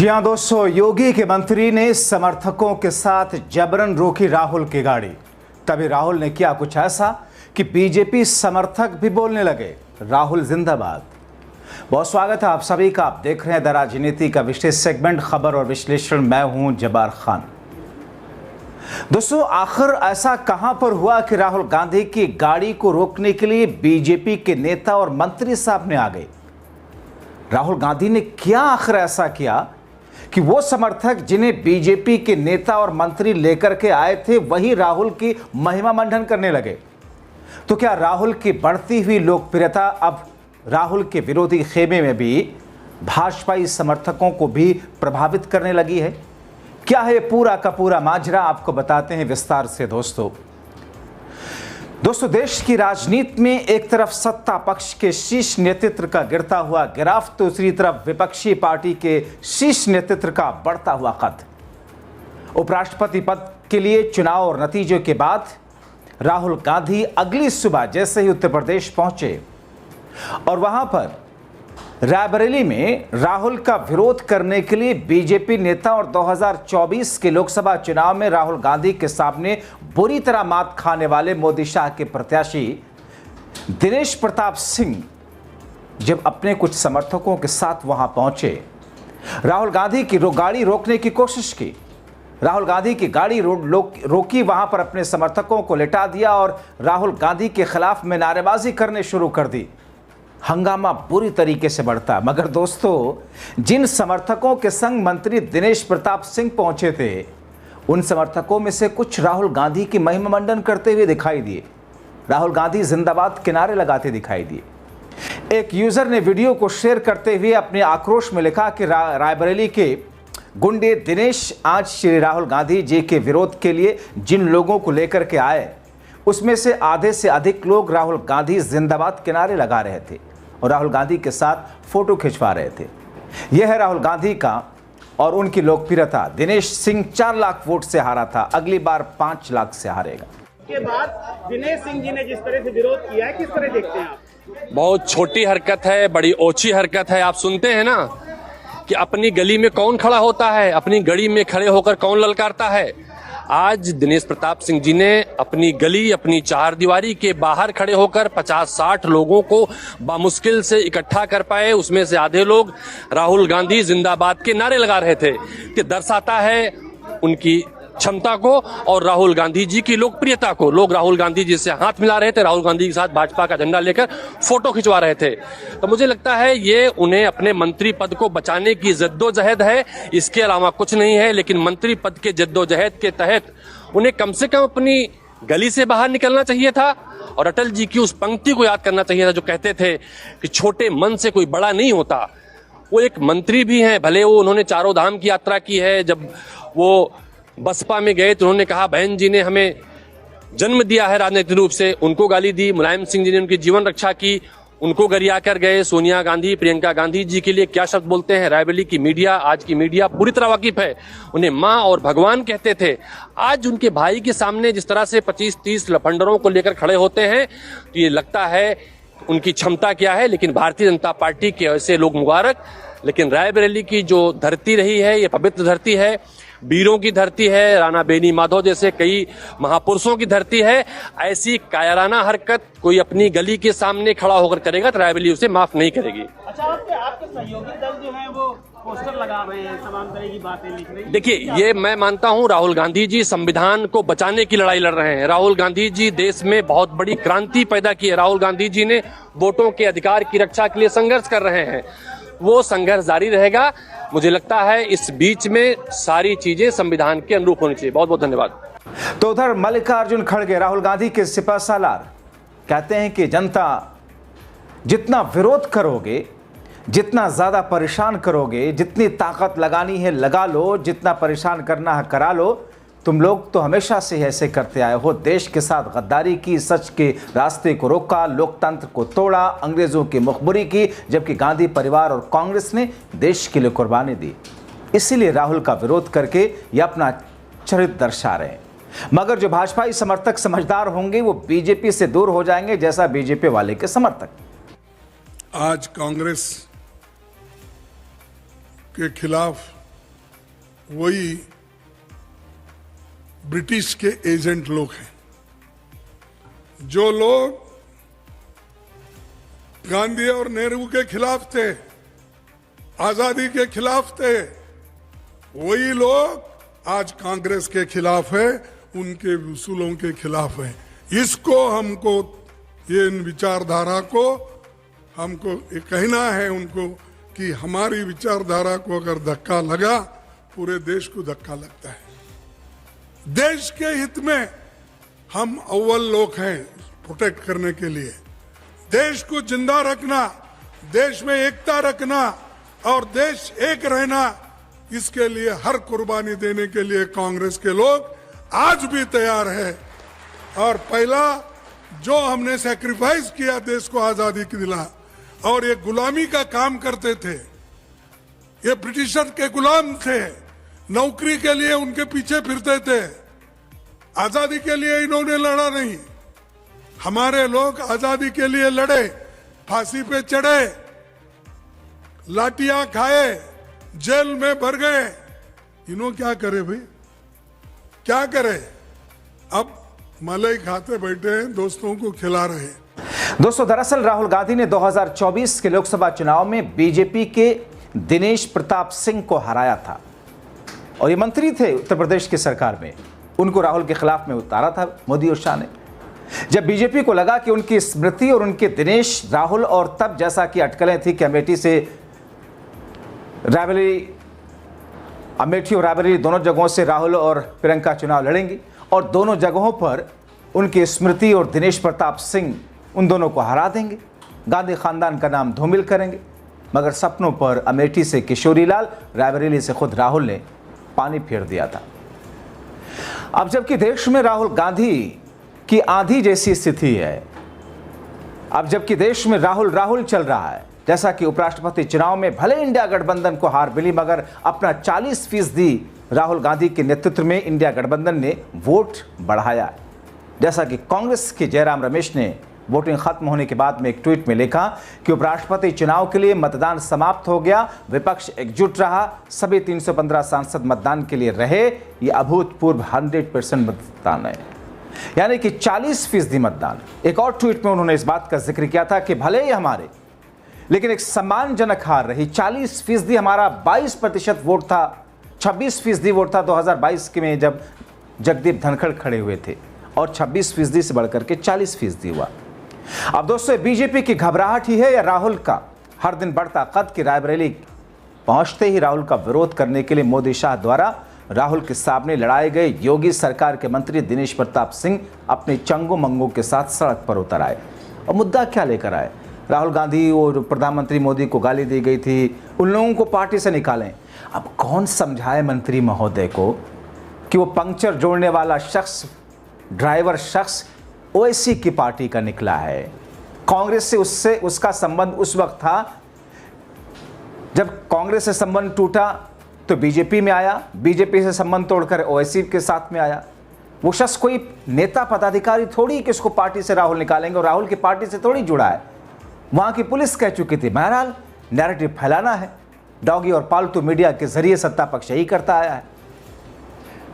जी हां दोस्तों, योगी के मंत्री ने समर्थकों के साथ जबरन रोकी राहुल की गाड़ी। तभी राहुल ने किया कुछ ऐसा कि बीजेपी समर्थक भी बोलने लगे, राहुल जिंदाबाद। बहुत स्वागत है आप सभी का। आप देख रहे हैं द राजनीति का विशेष सेगमेंट खबर और विश्लेषण। मैं हूं जब्बार खान। दोस्तों, आखिर ऐसा कहां पर हुआ कि राहुल गांधी की गाड़ी को रोकने के लिए बीजेपी के नेता और मंत्री सामने आ गए? राहुल गांधी ने क्या आखिर ऐसा किया कि वो समर्थक जिन्हें बीजेपी के नेता और मंत्री लेकर के आए थे वही राहुल की महिमा मंडन करने लगे? तो क्या राहुल की बढ़ती हुई लोकप्रियता अब राहुल के विरोधी खेमे में भी भाजपाई समर्थकों को भी प्रभावित करने लगी है? क्या है पूरा का पूरा माजरा, आपको बताते हैं विस्तार से। दोस्तों, देश की राजनीति में एक तरफ सत्ता पक्ष के शीर्ष नेतृत्व का गिरता हुआ ग्राफ, दूसरी तरफ विपक्षी पार्टी के शीर्ष नेतृत्व का बढ़ता हुआ कद। उपराष्ट्रपति पद के लिए चुनाव और नतीजों के बाद राहुल गांधी अगली सुबह जैसे ही उत्तर प्रदेश पहुंचे और वहां पर रायबरेली में राहुल का विरोध करने के लिए बीजेपी नेता और 2024 के लोकसभा चुनाव में राहुल गांधी के सामने बुरी तरह मात खाने वाले मोदी शाह के प्रत्याशी दिनेश प्रताप सिंह जब अपने कुछ समर्थकों के साथ वहां पहुंचे, राहुल गांधी की गाड़ी रोकने की कोशिश की। राहुल गांधी की गाड़ी रोकी, वहां पर अपने समर्थकों को लिटा दिया और राहुल गांधी के खिलाफ में नारेबाजी करने शुरू कर दी। हंगामा बुरी तरीके से बढ़ता। मगर दोस्तों, जिन समर्थकों के संग मंत्री दिनेश प्रताप सिंह पहुंचे थे, उन समर्थकों में से कुछ राहुल गांधी की महिमा मंडन करते हुए दिखाई दिए। राहुल गांधी जिंदाबाद के नारे लगाते दिखाई दिए। एक यूजर ने वीडियो को शेयर करते हुए अपने आक्रोश में लिखा कि रायबरेली के गुंडे दिनेश आज श्री राहुल गांधी जी के विरोध के लिए जिन लोगों को लेकर के आए, उसमें से आधे से अधिक लोग राहुल गांधी जिंदाबाद के नारे लगा रहे थे और राहुल गांधी के साथ फोटो खिंचवा रहे थे। यह है राहुल गांधी का और उनकी लोकप्रियता। दिनेश सिंह 4 लाख वोट से हारा था, अगली बार 5 लाख से हारेगा। के बाद दिनेश सिंह जी ने जिस तरह से विरोध किया है, किस तरह देखते हैं आप? बहुत छोटी हरकत है, बड़ी ओछी हरकत है। आप सुनते हैं ना कि अपनी गली में कौन खड़ा होता है, अपनी गली में खड़े होकर कौन ललकारता है। आज दिनेश प्रताप सिंह जी ने अपनी गली, अपनी चारदीवारी के बाहर खड़े होकर 50-60 लोगों को बामुश्किल से इकट्ठा कर पाए। उसमें से आधे लोग राहुल गांधी जिंदाबाद के नारे लगा रहे थे, कि दर्शाता है उनकी क्षमता को और राहुल गांधी जी की लोकप्रियता को। लोग राहुल गांधी जी से हाथ मिला रहे थे, राहुल गांधी के साथ भाजपा का झंडा लेकर फोटो खिंचवा रहे थे। तो मुझे लगता है ये उन्हें अपने मंत्री पद को बचाने की जद्दोजहद है, इसके अलावा कुछ नहीं है। लेकिन मंत्री पद के जद्दोजहद के तहत उन्हें कम से कम अपनी गली से बाहर निकलना चाहिए था और अटल जी की उस पंक्ति को याद करना चाहिए था जो कहते थे कि छोटे मन से कोई बड़ा नहीं होता। वो एक मंत्री भी हैं, भले वो उन्होंने चारों धाम की यात्रा की है। जब वो बसपा में गए तो उन्होंने कहा बहन जी ने हमें जन्म दिया है राजनीतिक रूप से, उनको गाली दी। मुलायम सिंह जी ने उनकी जीवन रक्षा की, उनको गरिया कर गए। सोनिया गांधी, प्रियंका गांधी जी के लिए क्या शब्द बोलते हैं। रायबरेली की मीडिया, आज की मीडिया पूरी तरह वाकिफ है। उन्हें माँ और भगवान कहते थे। आज उनके भाई के सामने जिस तरह से 25-30 लफंडरों को लेकर खड़े होते हैं, तो ये लगता है उनकी क्षमता क्या है। लेकिन भारतीय जनता पार्टी के ऐसे लोग मुबारक। लेकिन रायबरेली की जो धरती रही है, ये पवित्र धरती है, वीरों की धरती है, राणा बेनी माधव जैसे कई महापुरुषों की धरती है। ऐसी कायराना हरकत कोई अपनी गली के सामने खड़ा होकर करेगा तो रायबरेली उसे माफ नहीं करेगी। अच्छा, आपके सहयोगी दल जो है वो पोस्टर लगा रहे हैं, तमाम तरह की बातें लिख रहे हैं। देखिए, ये मैं मानता हूं राहुल गांधी जी संविधान को बचाने की लड़ाई लड़ रहे हैं। राहुल गांधी जी देश में बहुत बड़ी क्रांति पैदा की है। राहुल गांधी जी ने वोटों के अधिकार की रक्षा के लिए संघर्ष कर रहे हैं। वो संघर्ष जारी रहेगा। मुझे लगता है इस बीच में सारी चीजें संविधान के अनुरूप होनी चाहिए। बहुत बहुत धन्यवाद। तो उधर मल्लिकार्जुन खड़गे, राहुल गांधी के सिपहसालार, कहते हैं कि जनता जितना विरोध करोगे, जितना ज्यादा परेशान करोगे, जितनी ताकत लगानी है लगा लो, जितना परेशान करना है करा लो। तुम लोग तो हमेशा से ऐसे करते आए हो। देश के साथ गद्दारी की, सच के रास्ते को रोका, लोकतंत्र को तोड़ा, अंग्रेजों की मुखबरी की, जबकि गांधी परिवार और कांग्रेस ने देश के लिए कुर्बानी दी। इसीलिए राहुल का विरोध करके ये अपना चरित्र दर्शा रहे हैं। मगर जो भाजपाई समर्थक समझदार होंगे वो बीजेपी से दूर हो जाएंगे, जैसा बीजेपी वाले के समर्थक। आज कांग्रेस के खिलाफ वही ब्रिटिश के एजेंट लोग हैं। जो लोग गांधी और नेहरू के खिलाफ थे, आजादी के खिलाफ थे, वही लोग आज कांग्रेस के खिलाफ है, उनके उसूलों के खिलाफ है। इसको हमको, ये इन विचारधारा को हमको ये कहना है उनको कि हमारी विचारधारा को अगर धक्का लगा, पूरे देश को धक्का लगता है। देश के हित में हम अव्वल लोग हैं प्रोटेक्ट करने के लिए। देश को जिंदा रखना, देश में एकता रखना और देश एक रहना, इसके लिए हर कुर्बानी देने के लिए कांग्रेस के लोग आज भी तैयार है। और पहला जो हमने सैक्रिफाइस किया देश को आजादी की दिला, और ये गुलामी का काम करते थे, ये ब्रिटिशर के गुलाम थे, नौकरी के लिए उनके पीछे फिरते थे, आजादी के लिए इन्होंने लड़ा नहीं। हमारे लोग आजादी के लिए लड़े, फांसी पे चढ़े, लाठियां खाए, जेल में भर गए। इन्हों क्या करे भाई, क्या करे? अब मलाई खाते बैठे हैं, दोस्तों को खिला रहे हैं। दोस्तों, दरअसल राहुल गांधी ने 2024 के लोकसभा चुनाव में बीजेपी के दिनेश प्रताप सिंह को हराया था और ये मंत्री थे उत्तर प्रदेश की सरकार में। उनको राहुल के खिलाफ में उतारा था मोदी और शाह ने। जब बीजेपी को लगा कि उनकी स्मृति और उनके दिनेश, राहुल और तब जैसा कि अटकलें थी कि अमेठी से अमेठी और रायबरेली दोनों जगहों से राहुल और प्रियंका चुनाव लड़ेंगी और दोनों जगहों पर उनकी स्मृति और दिनेश प्रताप सिंह उन दोनों को हरा देंगे, गांधी खानदान का नाम धूमिल करेंगे। मगर सपनों पर अमेठी से किशोरीलाल, रायबरेली से खुद राहुल ने पानी फेर दिया था। अब जबकि देश में राहुल गांधी की आंधी जैसी स्थिति है, अब जबकि देश में राहुल चल रहा है, जैसा कि उपराष्ट्रपति चुनाव में भले इंडिया गठबंधन को हार मिली, मगर अपना 40% राहुल गांधी के नेतृत्व में इंडिया गठबंधन ने वोट बढ़ाया। जैसा कि कांग्रेस के जयराम रमेश ने वोटिंग खत्म होने के बाद में एक ट्वीट में लिखा कि उपराष्ट्रपति चुनाव के लिए मतदान समाप्त हो गया, विपक्ष एकजुट रहा, सभी 315 सांसद मतदान के लिए रहे, ये अभूतपूर्व 100% मतदान है, यानी कि 40% मतदान। एक और ट्वीट में उन्होंने इस बात का जिक्र किया था कि भले ही हमारे, लेकिन एक सम्मानजनक हार रही। 40% हमारा 22% वोट था, 26% वोट था 2022 के में जब जगदीप धनखड़ खड़े हुए थे, और 26% से बढ़कर के 40% हुआ। अब दोस्तों, बीजेपी की घबराहट ही है या राहुल का हर दिन बढ़ता कद कि रायबरेली पहुंचते ही राहुल का विरोध करने के लिए मोदी शाह द्वारा राहुल के सामने लड़ाए गए योगी सरकार के मंत्री दिनेश प्रताप सिंह अपने चंगो मंगो के साथ सड़क पर उतर आए। और मुद्दा क्या लेकर आए? राहुल गांधी और प्रधानमंत्री मोदी को गाली दी गई थी, उन लोगों को पार्टी से निकालें। अब कौन समझाए मंत्री महोदय को कि वो पंक्चर जोड़ने वाला शख्स, ड्राइवर शख्स ओवैसी की पार्टी का निकला है। कांग्रेस से उसका संबंध उस वक्त था जब कांग्रेस से संबंध टूटा तो बीजेपी में आया, बीजेपी से संबंध तोड़कर ओवैसी के साथ में आया। वो शख्स कोई नेता पदाधिकारी थोड़ी कि उसको पार्टी से राहुल निकालेंगे, और राहुल की पार्टी से थोड़ी जुड़ा है। वहां की पुलिस कह चुकी थी। बहरहाल नैरेटिव फैलाना है, डॉगी और पालतू मीडिया के जरिए सत्ता पक्ष यही करता आया है।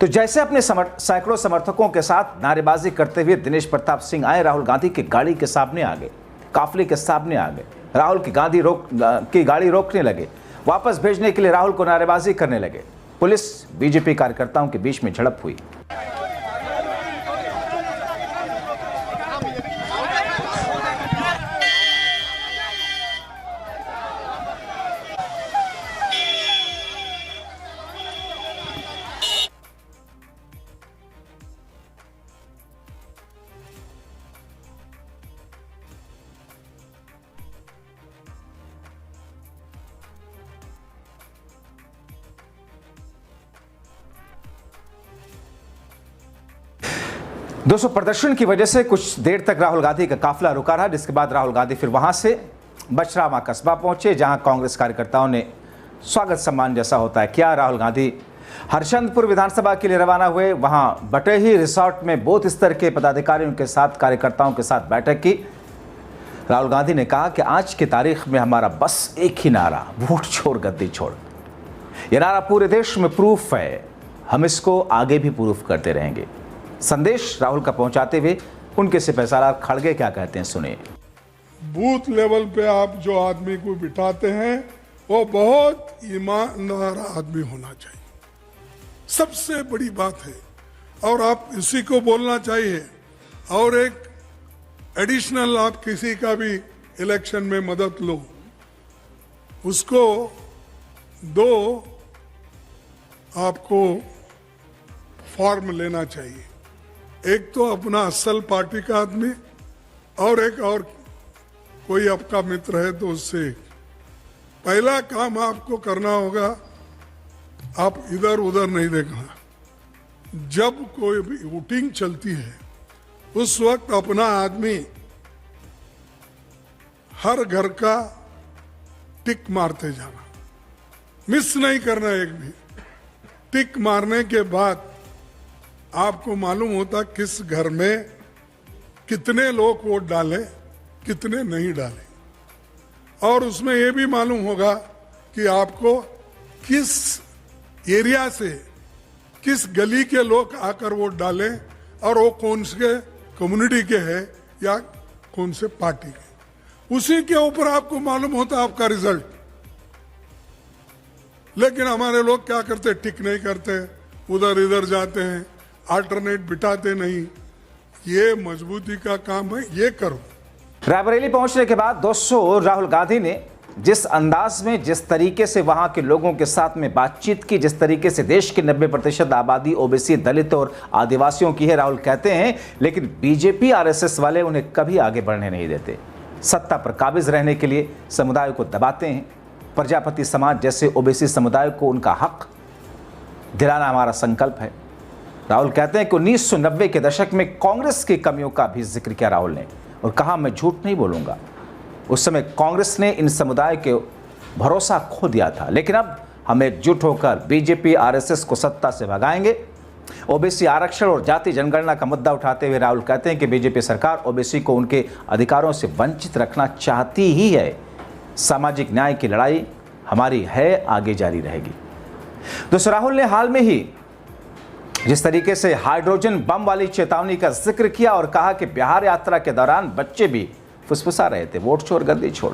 तो जैसे अपने सैकड़ों समर्थकों के साथ नारेबाजी करते हुए दिनेश प्रताप सिंह आए, राहुल गांधी की गाड़ी के सामने आ गए, काफिले के सामने आ गए, राहुल की गाड़ी रोकने लगे, वापस भेजने के लिए राहुल को नारेबाजी करने लगे। पुलिस बीजेपी कार्यकर्ताओं के बीच में झड़प हुई। दोस्तों, प्रदर्शन की वजह से कुछ देर तक राहुल गांधी का काफिला रुका रहा, जिसके बाद राहुल गांधी फिर वहां से बचरामा कस्बा पहुंचे, जहां कांग्रेस कार्यकर्ताओं ने स्वागत सम्मान जैसा होता है किया। राहुल गांधी हरचंदपुर विधानसभा के लिए रवाना हुए। वहां बटेही रिसोर्ट में बूथ स्तर के पदाधिकारियों के साथ, कार्यकर्ताओं के साथ बैठक की। राहुल गांधी ने कहा कि आज की तारीख में हमारा बस एक ही नारा, वोट छोड़ गद्दी छोड़। यह नारा पूरे देश में प्रूफ है, हम इसको आगे भी प्रूफ करते रहेंगे। संदेश राहुल का पहुंचाते हुए उनके सिपहसालार खड़गे क्या कहते हैं, सुनिए। बूथ लेवल पे आप जो आदमी को बिठाते हैं वो बहुत ईमानदार आदमी होना चाहिए, सबसे बड़ी बात है। और आप इसी को बोलना चाहिए। और एक एडिशनल, आप किसी का भी इलेक्शन में मदद लो, उसको दो आपको फॉर्म लेना चाहिए। एक तो अपना असल पार्टी का आदमी और एक और कोई आपका मित्र है तो उससे। पहला काम आपको करना होगा, आप इधर उधर नहीं देखना। जब कोई भी वोटिंग चलती है उस वक्त अपना आदमी हर घर का टिक मारते जाना, मिस नहीं करना एक भी। टिक मारने के बाद आपको मालूम होता किस घर में कितने लोग वोट डाले, कितने नहीं डाले। और उसमें यह भी मालूम होगा कि आपको किस एरिया से, किस गली के लोग आकर वोट डालें और वो कौन से कम्युनिटी के हैं या कौन से पार्टी के, उसी के ऊपर आपको मालूम होता आपका रिजल्ट। लेकिन हमारे लोग क्या करते, टिक नहीं करते, उधर इधर जाते हैं, अल्टरनेट बिठाते नहीं। ये मजबूती का काम है, ये करो। रायबरेली पहुंचने के बाद दोस्तों राहुल गांधी ने जिस अंदाज में, जिस तरीके से वहां के लोगों के साथ में बातचीत की, जिस तरीके से देश की 90% आबादी ओबीसी, दलित और आदिवासियों की है, राहुल कहते हैं, लेकिन बीजेपी आरएसएस वाले उन्हें कभी आगे बढ़ने नहीं देते। सत्ता पर काबिज रहने के लिए समुदाय को दबाते हैं। प्रजापति समाज जैसे ओबीसी समुदाय को उनका हक दिलाना हमारा संकल्प है। राहुल कहते हैं कि 1990 के दशक में कांग्रेस की कमियों का भी जिक्र किया राहुल ने और कहा, मैं झूठ नहीं बोलूंगा, उस समय कांग्रेस ने इन समुदाय के भरोसा खो दिया था, लेकिन अब हम एकजुट होकर बीजेपी आरएसएस को सत्ता से भगाएंगे। ओबीसी आरक्षण और जाति जनगणना का मुद्दा उठाते हुए राहुल कहते हैं कि बीजेपी सरकार ओबीसी को उनके अधिकारों से वंचित रखना चाहती ही है। सामाजिक न्याय की लड़ाई हमारी है, आगे जारी रहेगी। दोस्तों राहुल ने हाल में ही जिस तरीके से हाइड्रोजन बम वाली चेतावनी का जिक्र किया और कहा कि बिहार यात्रा के दौरान बच्चे भी फुसफुसा रहे थे, वोट छोड़ गद्दी छोड़।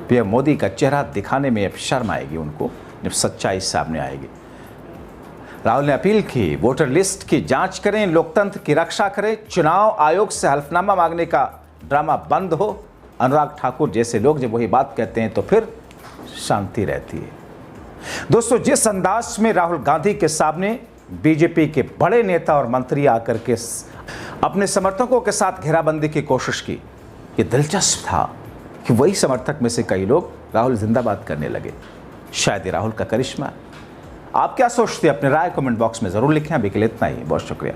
पीएम मोदी का चेहरा दिखाने में अब शर्म आएगी उनको जब सच्चाई सामने आएगी। राहुल ने अपील की, वोटर लिस्ट की जांच करें, लोकतंत्र की रक्षा करें, चुनाव आयोग से हल्फनामा मांगने का ड्रामा बंद हो। अनुराग ठाकुर जैसे लोग जब वही बात कहते हैं तो फिर शांति रहती है। दोस्तों जिस अंदाज में राहुल गांधी के सामने बीजेपी के बड़े नेता और मंत्री आकर के अपने समर्थकों के साथ घेराबंदी की कोशिश की, ये दिलचस्प था कि वही समर्थक में से कई लोग राहुल जिंदाबाद करने लगे। शायद ये राहुल का करिश्मा। आप क्या सोचते हैं, अपने राय कमेंट बॉक्स में जरूर लिखें। अभी के लिए इतना ही, बहुत शुक्रिया।